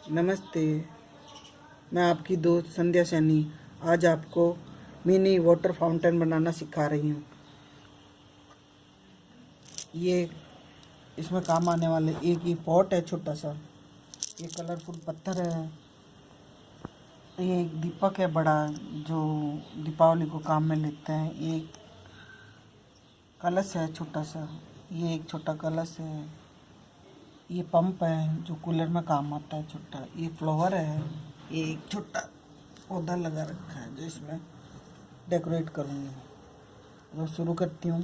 नमस्ते, मैं आपकी दोस्त संध्या सैनी आज आपको मिनी वाटर फाउंटेन बनाना सिखा रही हूँ। ये इसमें काम आने वाले एक ये पॉट है छोटा सा, ये कलरफुल पत्थर है, ये एक दीपक है बड़ा जो दीपावली को काम में लेते हैं, ये कलश है छोटा सा, ये एक छोटा कलश है, ये पंप है जो कूलर में काम आता है छोटा, ये फ्लावर है, ये एक छोटा पौधा लगा रखा है जो इसमें डेकोरेट करूँगी। तो शुरू करती हूँ।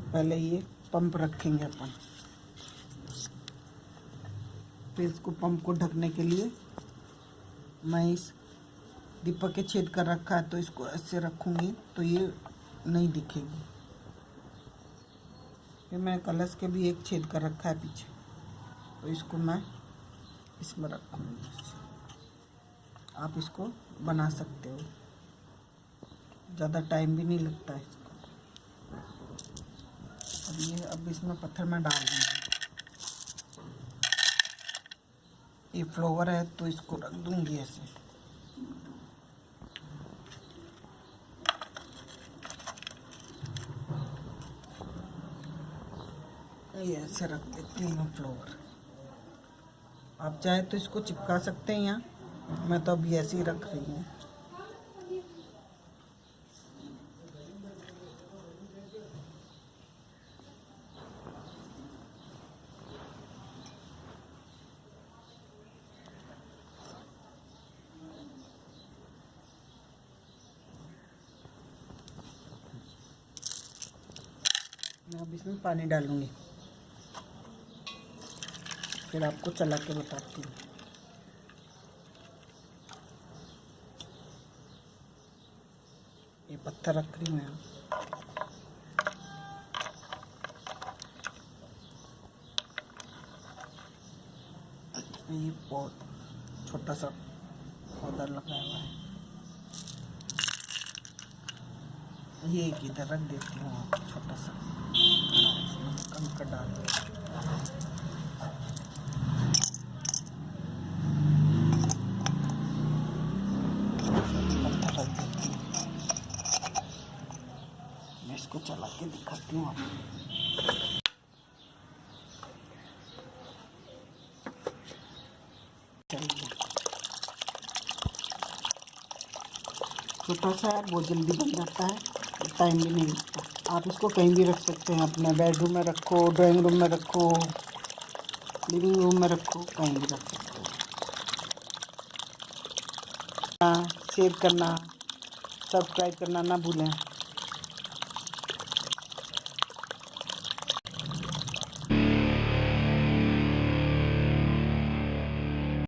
पहले ये पंप रखेंगे अपन, फिर इसको पंप को ढकने के लिए मैं इस दीपक के छेद कर रखा है तो इसको ऐसे रखूँगी तो ये नहीं दिखेगी। फिर मैं कलश के भी एक छेद कर रखा है पीछे, तो इसको मैं इसमें रखूँगी। आप इसको बना सकते हो, ज़्यादा टाइम भी नहीं लगता है इसको। और ये अब इसमें पत्थर में डाल दूँगी। ये फ्लावर है तो इसको रख दूँगी ऐसे। ये ऐसे रख देती हूँ फ्लावर। आप चाहे तो इसको चिपका सकते हैं यहाँ, मैं तो अभी ऐसे ही रख रही हूँ। मैं अब इसमें पानी डालूँगी, फिर आपको चला के बताती हूँ। ये पत्थर रख रही हूँ। ये बहुत छोटा सा पौधा लगाया हुआ है, ये एक इधर रख देती हूँ छोटा सा, इसमें कंकड़ डाल के। मैं इसको चला के दिखाती हूँ आपको। चलिए, छोटा सा है, बहुत जल्दी बन जाता है, टाइम भी नहीं लगता। आप इसको कहीं भी रख सकते हैं, अपने बेडरूम में रखो, ड्राइंग रूम में रखो, लिविंग रूम में रखो, कहीं भी रख सकते हो। शेयर करना, सब्सक्राइब करना ना भूलें।